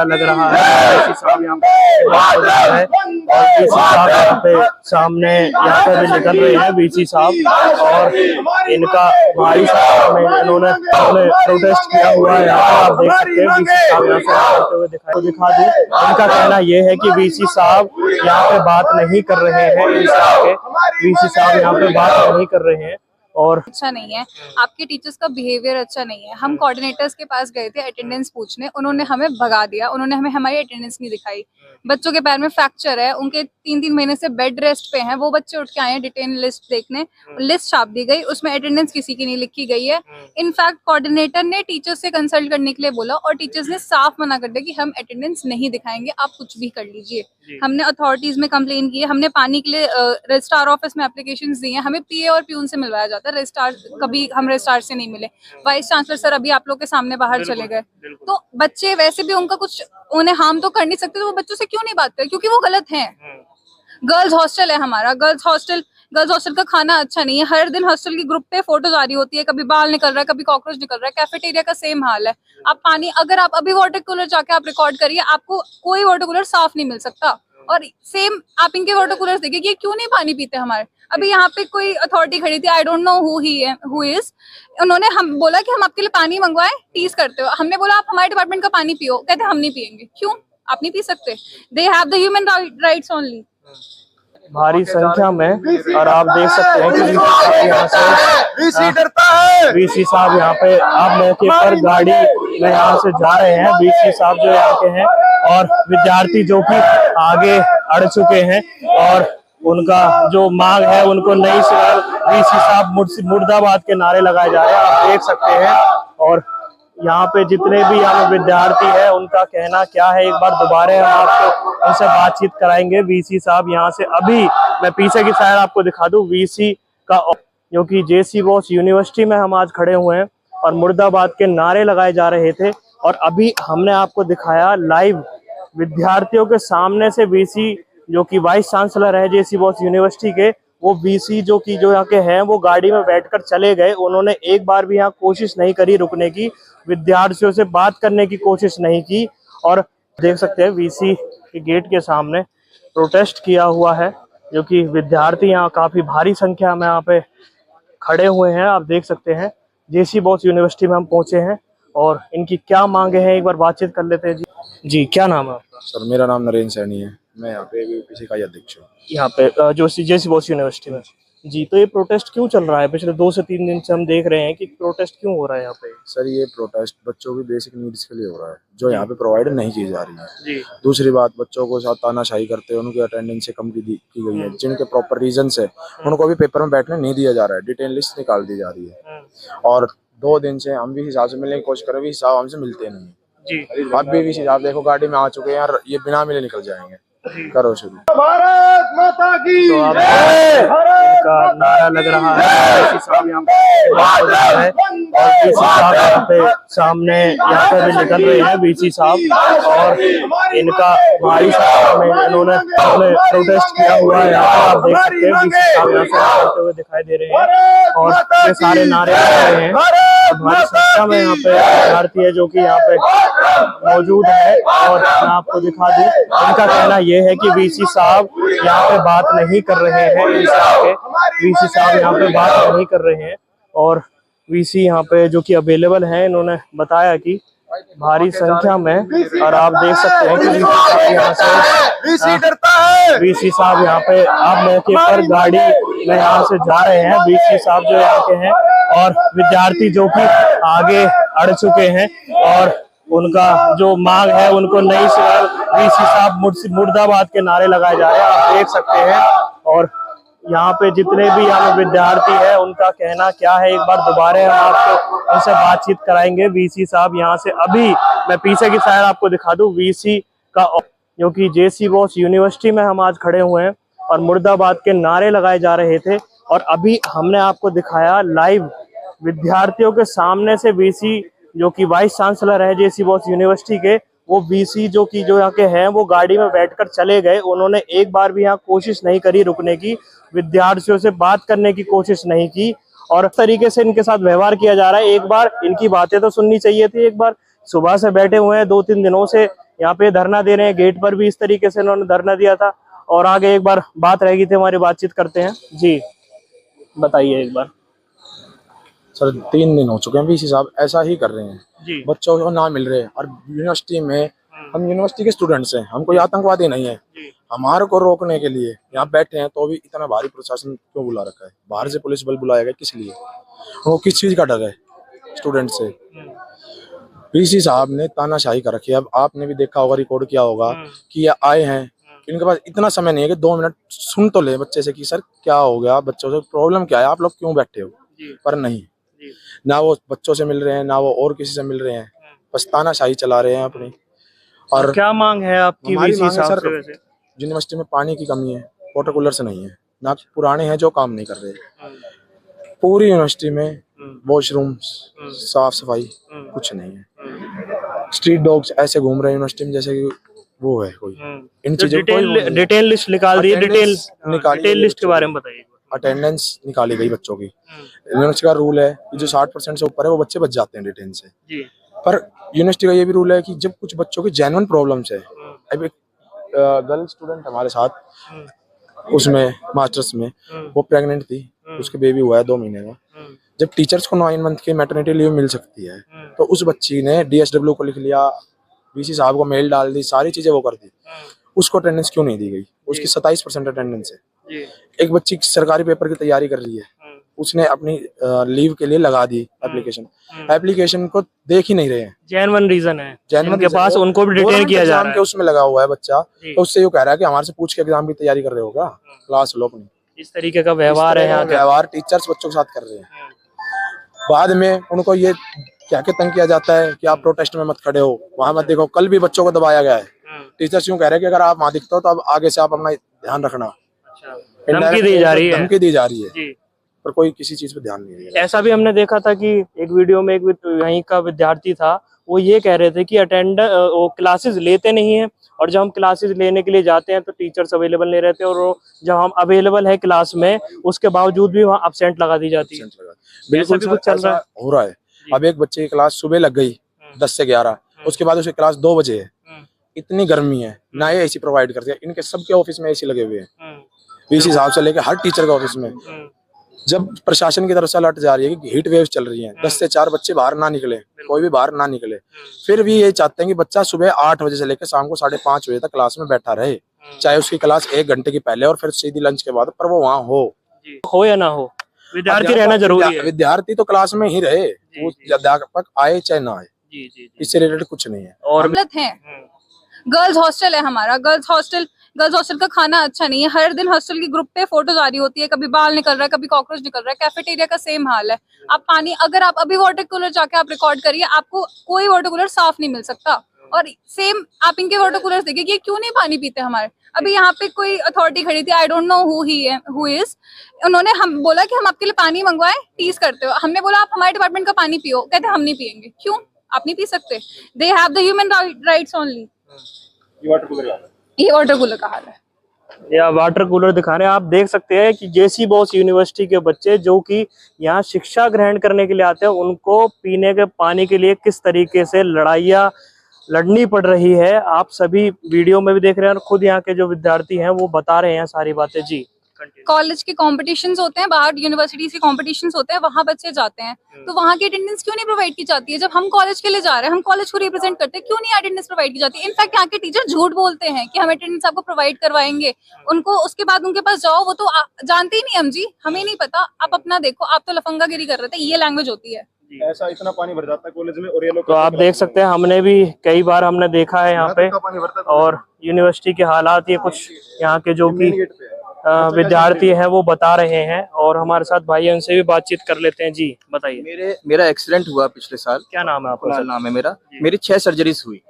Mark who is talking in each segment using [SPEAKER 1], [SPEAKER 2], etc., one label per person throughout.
[SPEAKER 1] नारा लग रहा है। वीसी साहब यहाँ पे और वीसी साहब यहाँ पे सामने यहाँ पे भी निकल रहे हैं वीसी साहब, और इनका भारी साहब में इन्होंने प्रोटेस्ट किया हुआ है। यहाँ पे आप देख सकते हैं वीसी साहब यहाँ से निकलते हुए दिखा दूं। इनका कहना ये है कि वीसी साहब यहाँ पे बात नहीं कर रहे हैं, वीसी साहब यहाँ पे बात नहीं कर रहे हैं और
[SPEAKER 2] अच्छा नहीं है, आपके टीचर्स का बिहेवियर अच्छा नहीं है। हम कोऑर्डिनेटर्स के पास गए थे अटेंडेंस पूछने, उन्होंने हमें भगा दिया, उन्होंने हमें हमारी अटेंडेंस नहीं दिखाई। बच्चों के पैर में फ्रैक्चर है, उनके 3-3 महीने से बेड रेस्ट पे हैं, वो बच्चे उठ के आए हैं डिटेन लिस्ट देखने, लिस्ट छाप दी गई, उसमें अटेंडेंस किसी की नहीं लिखी गई है। इनफैक्ट कोऑर्डिनेटर ने टीचर्स से कंसल्ट करने के लिए बोला और टीचर्स ने साफ मना कर दिया कि हम अटेंडेंस नहीं दिखाएंगे, आप कुछ भी कर लीजिए। हमने अथॉरिटीज में कंप्लेन की है, हमने पानी के लिए रजिस्ट्रार ऑफिस में एप्लीकेशंस दी हैं, हमें पीए और प्यून से मिलवाया जाता है, रजिस्ट्रार कभी हम रजिस्ट्रार से नहीं मिले। वाइस चांसलर सर अभी आप लोग के सामने बाहर चले गए, तो बच्चे वैसे भी उनका कुछ उन्हें हार्म तो कर नहीं सकते, तो वो बच्चों से क्यों नहीं बात करें, क्योंकि वो गलत हैं। गर्ल्स हॉस्टल है हमारा, गर्ल्स हॉस्टल का खाना अच्छा नहीं है। हर दिन हॉस्टल की ग्रुप पे फोटोज आ रही होती है, कभी बाल निकल रहा है, कभी कॉकरोच निकल रहा है। कैफेटेरिया का सेम हाल है। आप पानी, अगर आप अभी वाटर कूलर जाके आप रिकॉर्ड करिए, आपको कोई वाटर कूलर साफ नहीं मिल सकता। और सेम आप इनके वाटर कूलर देखिए कि क्यों नहीं पानी पीते हमारे। अभी यहाँ पे कोई अथॉरिटी खड़ी थी, I don't know who is, उन्होंने हम बोला कि हम आपके लिए पानी मंगवाएं, टीज करते हो। हमने बोला आप हमारे डिपार्टमेंट का पानी पियो, कहते हम नहीं पियेंगे। क्यों? आप नहीं पी सकते? They have the human rights only.
[SPEAKER 1] भारी संख्या में, और आप देख सकते हैं कि वीसी साहब यहाँ पे आप मौके पर गाड़ी में यहाँ से जा रहे हैं। वीसी साहब जो यहाँ के हैं और विद्यार्थी जो कि आगे अड़ चुके हैं और उनका जो मांग है उनको नहीं सुना। वीसी साहब मुर्दाबाद के नारे लगाए जा रहे हैं, आप देख सकते हैं। और यहाँ पे जितने भी यहाँ विद्यार्थी है उनका कहना क्या है, एक बार दोबारा हम आपको उनसे बातचीत कराएंगे। वीसी साहब यहाँ से, अभी मैं पीछे की साइड आपको दिखा दूं, वीसी का, क्योंकि जेसी बोस यूनिवर्सिटी में हम आज खड़े हुए हैं और मुर्दाबाद के नारे लगाए जा रहे थे। और अभी हमने आपको दिखाया लाइव विद्यार्थियों के सामने से वीसी जो कि वाइस चांसलर है जेसी बोस यूनिवर्सिटी के, वो वीसी जो यहाँ के हैं वो गाड़ी में बैठकर चले गए। उन्होंने एक बार भी यहाँ कोशिश नहीं करी रुकने की, विद्यार्थियों से बात करने की कोशिश नहीं की। और देख सकते हैं वीसी के गेट के सामने प्रोटेस्ट किया हुआ है, जो कि विद्यार्थी यहाँ काफी भारी संख्या में यहाँ पे खड़े हुए हैं। आप देख सकते हैं जेसी बोस यूनिवर्सिटी में हम पहुंचे हैं और इनकी क्या मांगे हैं एक बार बातचीत कर लेते हैं। जी क्या नाम है आपका?
[SPEAKER 3] सर मेरा नाम नरेंद्र सैनी है, मैं यहाँ पे यूपीसी का अध्यक्ष हूँ
[SPEAKER 1] यहाँ पे जो जेसी बोस यूनिवर्सिटी में। जी, तो ये प्रोटेस्ट क्यों चल रहा है? पिछले 2 से 3 दिन से हम देख रहे हैं कि प्रोटेस्ट क्यों हो रहा है यहाँ पे।
[SPEAKER 3] सर ये प्रोटेस्ट बच्चों की बेसिक नीड्स के लिए हो रहा है, जो यहाँ पे प्रोवाइड नहीं की जा रही है।
[SPEAKER 1] जी।
[SPEAKER 3] दूसरी बात, बच्चों को साथ तानाशाही करते हैं, उनकी अटेंडेंस से कम की गई है, जिनके प्रॉपर रीजन है उनको भी पेपर में बैठने नहीं दिया जा रहा है, डिटेन लिस्ट निकाल दी जा रही है। और 2 दिन से हम भी हिसाब से मिलने की कोशिश करें, हिसाब हमसे मिलते नहीं जी। अब भी हिसाब देखो, गाड़ी में आ चुके हैं यार, ये बिना मिले निकल जाएंगे। करो शुरू।
[SPEAKER 4] भारत माता की
[SPEAKER 1] जय। इनका नारा लग रहा है। वीसी साहब यहाँ पे और वीसी साहब यहाँ पे सामने यहाँ पे भी निकल रहे हैं वीसी साहब, और इनका भारी साहब में इन्होंने प्रोटेस्ट किया हुआ है। यहाँ पे आप देख सकते हैं वीसी साहब यहाँ से निकलते हुए दिखाई दे रहे हैं और ये सारे नारे लग रहे हैं। भारी संख्या में यहाँ पे विद्यार्थी है जो कि यहाँ पे मौजूद है। और मैं आपको दिखा दूं, इनका कहना ये है कि वीसी साहब यहाँ पे बात नहीं कर रहे हैं, वीसी साहब यहाँ पे बात नहीं कर रहे हैं। और वीसी यहाँ पे जो कि अवेलेबल है, इन्होंने बताया कि भारी संख्या में, और आप देख सकते हैं कि वीसी साहब यहाँ पे आप मौके पर गाड़ी में यहाँ से जा रहे हैं। वीसी साहब जो यहाँ के हैं और विद्यार्थी जो कि आगे अड़ चुके हैं और उनका जो मांग है उनको नहीं सुना। वीसी साहब मुर्दाबाद के नारे लगाए जा रहे हैं, आप देख सकते हैं। और यहाँ पे जितने भी यहाँ विद्यार्थी है उनका कहना क्या है, एक बार दोबारा हम आपको उनसे बातचीत कराएंगे। वीसी साहब यहाँ से, अभी मैं पीछे की साइड आपको दिखा दूं, वीसी का, क्योंकि जेसी बोस यूनिवर्सिटी में हम आज खड़े हुए हैं और मुर्दाबाद के नारे लगाए जा रहे थे। और अभी हमने आपको दिखाया लाइव विद्यार्थियों के सामने से वीसी जो कि वाइस चांसलर है जेसी बोस यूनिवर्सिटी के, वो वीसी जो यहाँ के हैं वो गाड़ी में बैठकर चले गए। उन्होंने एक बार भी यहाँ कोशिश नहीं करी रुकने की, विद्यार्थियों से बात करने की कोशिश नहीं की। और इस तरीके से इनके साथ व्यवहार किया जा रहा है। एक बार इनकी बातें तो सुननी चाहिए थी। एक बार सुबह से बैठे हुए हैं, 2-3 दिनों से यहाँ पे धरना दे रहे हैं। गेट पर भी इस तरीके से इन्होंने धरना दिया था। और आगे एक बार बात रह गई थी हमारी, बातचीत करते हैं जी, बताइए एक बार।
[SPEAKER 3] सर 3 दिन हो चुके हैं वीसी साहब ऐसा ही कर रहे हैं
[SPEAKER 1] जी।
[SPEAKER 3] बच्चों को ना मिल रहे। और यूनिवर्सिटी में हम यूनिवर्सिटी के स्टूडेंट्स हैं, हम कोई आतंकवादी नहीं है। हमारे को रोकने के लिए यहाँ बैठे हैं तो भी इतना भारी प्रशासन क्यों बुला रखा है? बाहर से पुलिस बल बुलाया गया किस लिए? वो किस चीज का डर है स्टूडेंट से? वीसी साहब ने तानाशाही कर रखी है। अब आपने भी देखा होगा, रिकॉर्ड किया होगा कि ये आए हैं, इनके पास इतना समय नहीं है कि 2 मिनट सुन तो ले बच्चे से कि सर क्या हो गया, बच्चों से प्रॉब्लम क्या है, आप लोग क्यों बैठे हो? पर नहीं, ना वो बच्चों से मिल रहे हैं, ना वो और किसी से मिल रहे हैं, बस तानाशाही चला रहे हैं अपनी। और
[SPEAKER 1] क्या मांग है आपकी वीसी साहब से? वैसे
[SPEAKER 3] यूनिवर्सिटी में पानी की कमी है, वाटर कूलर से नहीं है, ना पुराने हैं जो काम नहीं कर रहे। पूरी यूनिवर्सिटी में वॉशरूम, साफ सफाई कुछ नहीं है। स्ट्रीट डॉग्स ऐसे घूम रहे हैं यूनिवर्सिटी में जैसे कि वो है कोई। इन चीजों
[SPEAKER 1] डिटेल लिस्ट निकाल दी, डिटेल लिस्ट के बारे में बताइए।
[SPEAKER 3] अटेंडेंस निकाली गई बच्चों की। यूनिवर्सिटी का रूल है कि जो 60% से ऊपर है वो बच्चे बच जाते हैं डिटेन से। पर यूनिवर्सिटी का ये भी रूल है कि जब कुछ बच्चों की जेन्युइन प्रॉब्लम्स है, अभी गर्ल स्टूडेंट हमारे साथ उसमें मास्टर्स में, वो प्रेग्नेंट थी, उसके बेबी हुआ है 2 महीने का। जब टीचर्स को 9 मंथ की मैटरनिटी लीव मिल सकती है तो उस बच्ची ने DSW को लिख लिया, वीसी साहब को मेल डाल दी, सारी चीजें वो कर दी, उसको अटेंडेंस क्यों नहीं दी गई? उसकी 27% अटेंडेंस है। एक बच्ची सरकारी पेपर की तैयारी कर रही है, उसने अपनी लीव के लिए लगा दी एप्लीकेशन को देख ही नहीं रहे हैं।
[SPEAKER 1] जेन्युइन रीजन है
[SPEAKER 3] जिनके
[SPEAKER 1] पास, उनको भी डिटेन किया जा रहा है।
[SPEAKER 3] उसमें लगा हुआ है बच्चा, तो उससे ये कह रहा है कि हमारे से पूछ के एग्जाम की तैयारी कर रहे हो क्या? क्लास लो अपनी।
[SPEAKER 1] इस तरीके का व्यवहार है यहाँ का।
[SPEAKER 3] व्यवहार टीचर्स बच्चों के साथ कर रहे हैं। बाद में उनको ये क्या तंग किया जाता है कि आप प्रोटेस्ट में मत खड़े हो, वहां मत देखो। कल भी बच्चों को दबाया गया है। टीचर्स यूं कह रहे हैं कि अगर आप वहां दिखते हो तो अब आगे से आप अपना ध्यान रखना।
[SPEAKER 1] धमकी दी जा रही है,
[SPEAKER 3] धमकी दी जा रही है, पर कोई किसी चीज पे ध्यान नहीं दे रहा।
[SPEAKER 1] ऐसा भी हमने देखा था कि एक वीडियो में एक यहीं का विद्यार्थी था, वो ये कह रहे थे कि वो क्लासेस लेते नहीं है, और जब हम क्लासेस लेने के लिए जाते हैं तो टीचर्स अवेलेबल नहीं रहते, और जब हम अवेलेबल है क्लास में उसके बावजूद भी वहाँ अब्सेंट लगा दी जाती है।
[SPEAKER 3] बिल्कुल भी कुछ चल रहा है, हो रहा है। अब एक बच्चे की क्लास सुबह लग गई 10 से 11, उसके बाद उसकी क्लास 2 बजे है। इतनी गर्मी है, ना ये एसी प्रोवाइड करते हैं। इनके सबके ऑफिस में एसी लगे हुए हैं, वीसी साहब से लेके हर टीचर के ऑफिस में। जब प्रशासन की तरफ से अलर्ट जा रही है कि हीट वेव चल रही है, 10 से 4 बच्चे बाहर ना निकले, कोई भी बाहर ना निकले, फिर भी ये चाहते हैं कि बच्चा सुबह 8 बजे से लेकर शाम को 5:30 बजे तक क्लास में बैठा रहे, चाहे उसकी क्लास 1 घंटे की पहले और फिर सीधी लंच के बाद, पर वो वहाँ हो
[SPEAKER 1] या ना हो। विद्यार्थी रहना जरूरी है।
[SPEAKER 3] विद्यार्थी तो क्लास में ही रहे, वो अध्यापक आए चाहे ना आए, इससे रिलेटेड कुछ नहीं है।
[SPEAKER 2] और गर्ल्स हॉस्टल है हमारा, गर्ल्स हॉस्टल का खाना अच्छा नहीं है। हर दिन हॉस्टल की ग्रुप पे फोटो जारी होती है, कभी बाल निकल रहा है, कभी कॉकरोच निकल रहा है। कैफेटेरिया का सेम हाल है। आप पानी, अगर आप अभी वाटर कूलर जाके आप रिकॉर्ड करिए, आपको कोई वाटर कूलर साफ नहीं मिल सकता। और सेम आप इनके वाटर कूलर देखिए कि क्यों नहीं पानी पीते हमारे। अभी यहाँ पे कोई अथॉरिटी खड़ी थी, I don't know who is, उन्होंने हम बोला कि हम आपके लिए पानी मंगवाए, टीज करते हो। हमने बोला आप हमारे डिपार्टमेंट का पानी पियो, कहते हम नहीं पियेंगे। क्यों? आप नहीं पी सकते? They have the human rights only. ये वाटर कूलर का हाल है।
[SPEAKER 1] या वाटर कूलर दिखा रहे हैं। आप देख सकते हैं कि जेसी बॉस यूनिवर्सिटी के बच्चे जो कि यहाँ शिक्षा ग्रहण करने के लिए आते हैं, उनको पीने के पानी के लिए किस तरीके से लड़ाइयाँ लड़नी पड़ रही है, आप सभी वीडियो में भी देख रहे हैं। और खुद यहाँ के जो विद्यार्थी हैं वो बता रहे हैं सारी बातें। जी,
[SPEAKER 2] कॉलेज के कॉम्पिटिशन्स होते हैं, बाहर यूनिवर्सिटीज के कॉम्पिटिशन्स होते हैं, वहाँ बच्चे जाते हैं, तो वहाँ की अटेंडेंस क्यों नहीं प्रोवाइड की जाती है? जब हम कॉलेज के लिए जा रहे हैं, हम कॉलेज को रिप्रेजेंट करते हैं, क्यों नहीं अटेंडेंस प्रोवाइड की जाती है? इनफैक्ट यहाँ के टीचर झूठ बोलते हैं कि हम अटेंडेंस आपको प्रोवाइड करवाएंगे। उनको उसके बाद उनके पास जाओ, वो तो जानते ही नहीं, हम जी हमें नहीं पता, आप अपना देखो, आप तो लफंगागिरी कर रहे थे। ये लैंग्वेज होती है।
[SPEAKER 5] ऐसा इतना पानी भर जाता है कॉलेज में, और ये लोग
[SPEAKER 1] तो आप देख सकते हैं, हमने भी कई बार हमने देखा है यहाँ पे, और यूनिवर्सिटी के हालात ये कुछ यहाँ के जो कि विद्यार्थी हैं वो बता रहे हैं, और हमारे साथ भाई हैं, उनसे भी बातचीत कर लेते हैं। जी बताइए।
[SPEAKER 6] मेरा एक्सीडेंट हुआ पिछले साल।
[SPEAKER 1] क्या नाम है आपका?
[SPEAKER 6] नाम है मेरा। मेरी 6 सर्जरीज हुई,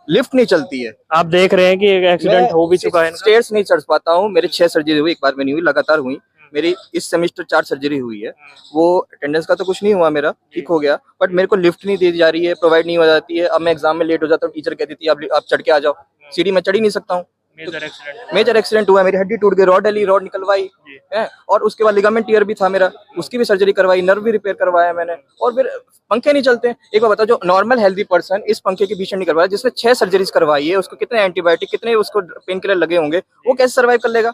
[SPEAKER 6] लिफ्ट नहीं चलती है।
[SPEAKER 1] आप देख रहे हैं कि एक एक्सीडेंट हो भी चुका है।
[SPEAKER 6] स्टेयर्स नहीं चढ़ पाता हूँ। मेरे 6 सर्जरी हुई, एक बार में नहीं हुई, लगातार हुई। मेरी इस सेमेस्टर 4 सर्जरी हुई है। वो अटेंडेंस का तो कुछ नहीं हुआ, मेरा ठीक हो गया, बट मेरे को लिफ्ट नहीं दी जा रही है, प्रोवाइड नहीं हो जाती है। अब मैं एग्जाम में लेट हो जाता हूँ, टीचर कहती थी आप चढ़ के आ जाओ, सीढ़ी में चढ़ ही नहीं सकता हूँ। मेजर एक्सीडेंट हुआ है, मेरी हड्डी टूट गई, रॉड डली, रॉड निकलवाई है, और उसके बाद लिगामेंट टीयर भी था मेरा, उसकी भी सर्जरी करवाई, नर्व भी रिपेयर करवाया मैंने, और फिर पंखे नहीं चलते। एक बार बताओ, जो नॉर्मल हेल्दी पर्सन इस पंखे की भीषण नहीं करवाया, जिसने 6 सर्जरीज करवाई है, उसको कितने एंटीबायोटिक, कितने उसको पेन किलर लगे होंगे, वो कैसे सर्वाइव कर लेगा?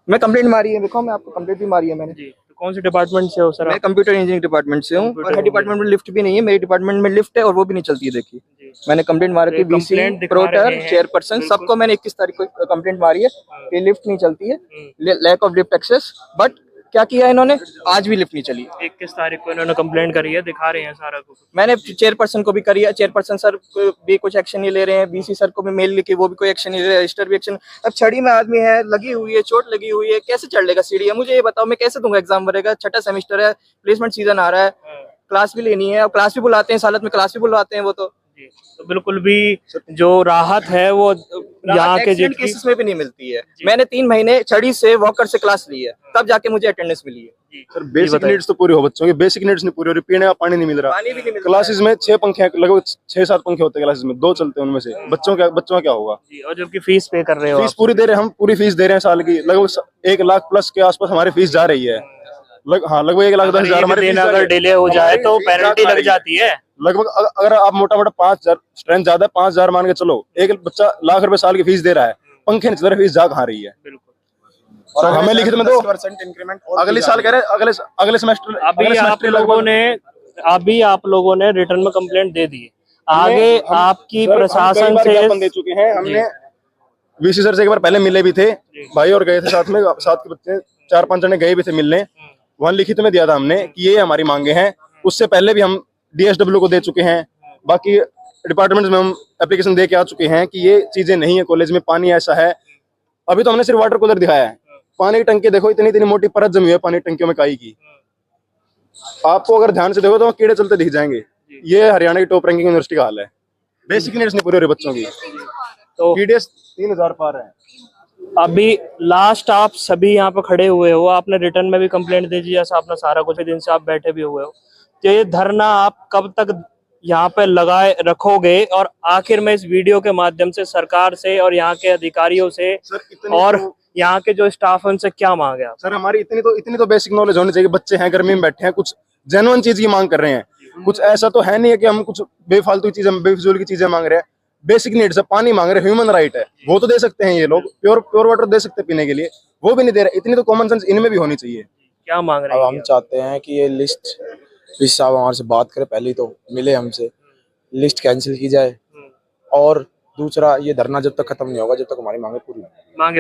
[SPEAKER 6] मैं कंप्लेंट मारी है, देखो मैं आपको कंप्लेंट भी मारी है मैंने।
[SPEAKER 1] तो कौन से डिपार्टमेंट से हो सर?
[SPEAKER 6] मैं कंप्यूटर इंजीनियरिंग डिपार्टमेंट से हूँ, और हर डिपार्टमेंट में लिफ्ट भी नहीं है, मेरे डिपार्टमेंट में लिफ्ट है और वो भी नहीं चलती है। देखिए मैंने कंप्लेंट मारी थी, बीसी, प्रोटर, चेयरपर्सन, सबको मैंने 21 तारीख को कंप्लेंट मारी है कि लिफ्ट नहीं चलती है, lack of lift access. But क्या किया इन्होंने, आज भी लिफ्ट नहीं चली।
[SPEAKER 1] 21 तारीख को इन्होंने कंप्लेंट करी है, दिखा रहे हैं सारा कुछ।
[SPEAKER 6] मैंने चेयरपर्सन को भी करी है, चेयरपर्सन सर भी कुछ एक्शन नहीं ले रहे हैं, बीसी सर को भी मेल लिखी, वो भी कोई एक्शन नहीं ले रहे, रजिस्टर भी एक्शन। अब छड़ी में आदमी है, लगी हुई है, चोट लगी हुई है, कैसे चढ़ लेगा सीढ़ी? मुझे ये बताओ, मैं कैसे दूंगा एग्जाम भरेगा? 6ठा सेमेस्टर है, प्लेसमेंट सीजन आ रहा है, क्लास भी लेनी है, और क्लास भी बुलाते हैं, सालत में क्लास भी बुलवाते हैं वो।
[SPEAKER 1] तो बिल्कुल भी जो राहत है वो यहाँ के
[SPEAKER 6] एक्सीडेंट केसेस में भी नहीं मिलती है। मैंने 3 महीने छड़ी से, वॉकर से क्लास ली है, तब जाके मुझे अटेंडेंस मिली है।
[SPEAKER 5] सर बेसिक नीड्स तो पूरी हो, बच्चों की बेसिक नीड्स नहीं पूरी हो रही, पीने का पानी नहीं मिल रहा,
[SPEAKER 6] पानी भी नहीं मिलता।
[SPEAKER 5] क्लासेस में 6 पंखे, लगभग 6-7 पंखे होते हैं क्लासेस में, 2 चलते हैं उनमें से, बच्चों का क्या होगा?
[SPEAKER 1] और जबकि फीस पे कर रहे हो
[SPEAKER 5] फीस पूरी दे रहे हैं, हम पूरी फीस दे रहे हैं साल की, लगभग 1 लाख प्लस के आसपास हमारी फीस जा रही है। लगभग 1,10,000 हमारी फीस
[SPEAKER 1] अगर डिले हो जाए तो पेनल्टी लग जाती है।
[SPEAKER 5] लगभग अगर आप मोटा 5,000 स्ट्रेंथ ज्यादा है, 5,000 मान के चलो, एक बच्चा लाख रुपए साल की फीस दे रहा है, पंखे नहीं चल रहे, फीस जा कहाँ रही है? और हमें लिखित में दो, अगले साल कह रहे, अगले सेमेस्टर।
[SPEAKER 1] अभी आप लोगों ने रिटर्न में कंप्लेंट दे दी, आगे आपकी प्रशासन से
[SPEAKER 5] दे चुके हैं। हमने वीसी सर से एक बार पहले मिले भी थे भाई, और गए थे साथ में, साथ के बच्चे 4-5 जने गए भी थे मिलने, वहां लिखित में दिया था हमने कि ये हमारी मांगे हैं। उससे पहले भी हम DSW को दे चुके हैं, बाकी डिपार्टमेंट्स में हम एप्लीकेशन दे के आ चुके हैं कि ये चीजें नहीं है, कॉलेज में पानी ऐसा है। अभी तो हमने सिर्फ वाटर कूलर दिखाया है, पानी की टंकी देखो, इतनी इतनी मोटी परत जमी है पानी टंकियों में काई की। आपको अगर ध्यान से देखो तो कीड़े चलते दिख जाएंगे। ये हरियाणा की टॉप रैंकिंग यूनिवर्सिटी का हाल है, बेसिक नीड्स नहीं पूरी हो रही बच्चों की, तो TDS 3,000 पार है।
[SPEAKER 1] अभी लास्ट आप सभी यहाँ पे खड़े हुए हो, आपने रिटर्न में भी कंप्लेंट दे दी, जैसा आपने सारा कुछ दिन से आप बैठे भी हुए हो, तो ये धरना आप कब तक यहाँ पे लगाए रखोगे? और आखिर में इस वीडियो के माध्यम से सरकार से और यहाँ के अधिकारियों से और यहाँ के जो स्टाफ है उनसे क्या मांगे आप?
[SPEAKER 5] सर हमारी इतनी तो बेसिक नॉलेज होनी चाहिए। बच्चे हैं, गर्मी में बैठे हैं, कुछ जेन्युइन चीज की मांग कर रहे हैं, कुछ ऐसा तो है नहीं है कि हम कुछ बेफालतू चीजें, बेफिजूल की चीजें मांग रहे हैं। बेसिक नीड्स है, पानी मांग रहे हैं, ह्यूमन राइट है, वो तो दे सकते हैं ये लोग, प्योर वाटर दे सकते हैं पीने के लिए, वो भी नहीं दे रहे। इतनी तो कॉमन सेंस इनमें भी होनी चाहिए।
[SPEAKER 1] क्या मांग रहे
[SPEAKER 3] अब
[SPEAKER 1] हैं?
[SPEAKER 3] हम चाहते हैं कि ये लिस्ट साहब हमारे से बात करें, पहले तो मिले हमसे, लिस्ट कैंसिल की जाए, और दूसरा ये धरना जब तक खत्म नहीं होगा, जब तक हमारी मांगे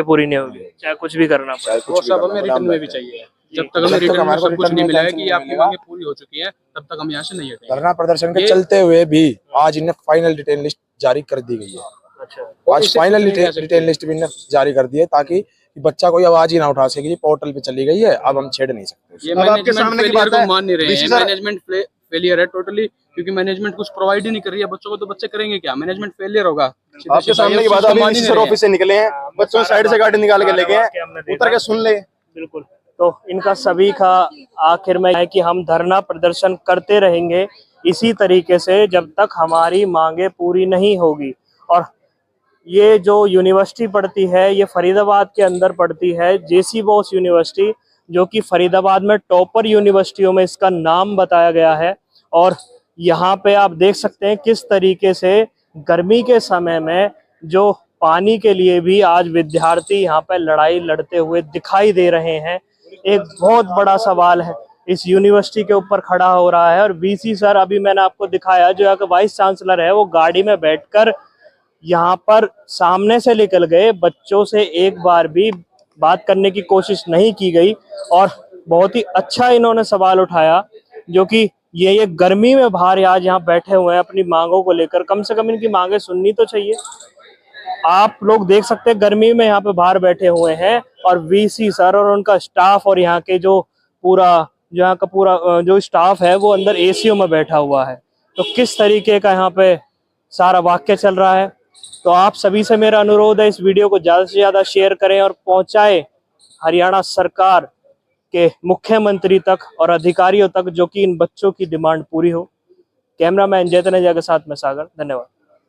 [SPEAKER 3] पूरी नहीं होगी,
[SPEAKER 1] चाहे कुछ भी करना पड़े।
[SPEAKER 3] वो सब हमें रिटर्न में भी
[SPEAKER 7] चाहिए। जब तक हमें रिटर्न में सब कुछ नहीं मिला है कि आपकी मांगे पूरी हो चुकी है, तब तक हम यहाँ से नहीं हटेंगे।
[SPEAKER 3] धरना प्रदर्शन के चलते हुए भी आज इन्हें फाइनल डिटेल लिस्ट जारी कर दी गई है।
[SPEAKER 1] अच्छा,
[SPEAKER 3] आज फाइनल डिटेल लिस्ट भी इन्हें जारी कर दी है, ताकि बच्चा कोई आवाज ही ना उठा सके, पोर्टल पे चली गई है, अब हम छेड़ नहीं सकते।
[SPEAKER 7] ये मैनेजमेंट फेलियर को मान नहीं रहे हैं, मैनेजमेंट फेलियर है टोटली, क्योंकि मैनेजमेंट कुछ प्रोवाइड ही नहीं कर रही है बच्चों को, तो बच्चे करेंगे क्या? मैनेजमेंट फेलियर होगा।
[SPEAKER 5] आपके सामने की बात, अभी सर ऑफिस से निकले हैं, बच्चों साइड से गाड़ी निकाल के लेके हैं, उतर के सुन ले।
[SPEAKER 1] बिल्कुल, तो इनका सभी का आखिर में है कि हम धरना प्रदर्शन करते रहेंगे इसी तरीके से जब तक हमारी मांगे पूरी नहीं होगी। और ये जो यूनिवर्सिटी पड़ती है, ये फरीदाबाद के अंदर पड़ती है, JC बोस यूनिवर्सिटी, जो कि फरीदाबाद में टॉपर यूनिवर्सिटियों में इसका नाम बताया गया है। और यहाँ पे आप देख सकते हैं किस तरीके से गर्मी के समय में जो पानी के लिए भी आज विद्यार्थी यहाँ पे लड़ाई लड़ते हुए दिखाई दे रहे हैं। एक बहुत बड़ा सवाल है इस यूनिवर्सिटी के ऊपर खड़ा हो रहा है। और VC सर, अभी मैंने आपको दिखाया, जो यहाँ का वाइस चांसलर है, वो गाड़ी में बैठकर यहाँ पर सामने से निकल गए, बच्चों से एक बार भी बात करने की कोशिश नहीं की गई। और बहुत ही अच्छा इन्होंने सवाल उठाया, जो कि ये गर्मी में बाहर आज यहाँ बैठे हुए हैं अपनी मांगों को लेकर, कम से कम इनकी मांगे सुननी तो चाहिए। आप लोग देख सकते हैं गर्मी में यहाँ पे बाहर बैठे हुए हैं, और VC सर और उनका स्टाफ और यहाँ के जो पूरा जो स्टाफ है वो अंदर ACO में बैठा हुआ है। तो किस तरीके का यहाँ पे सारा वाक्य चल रहा है। तो आप सभी से मेरा अनुरोध है, इस वीडियो को ज़्यादा से ज़्यादा शेयर करें और पहुँचाएं हरियाणा सरकार के मुख्यमंत्री तक और अधिकारियों तक, जो कि इन बच्चों की डिमांड पूरी हो। कैमरामैन जय तनेजा के साथ में सागर, धन्यवाद।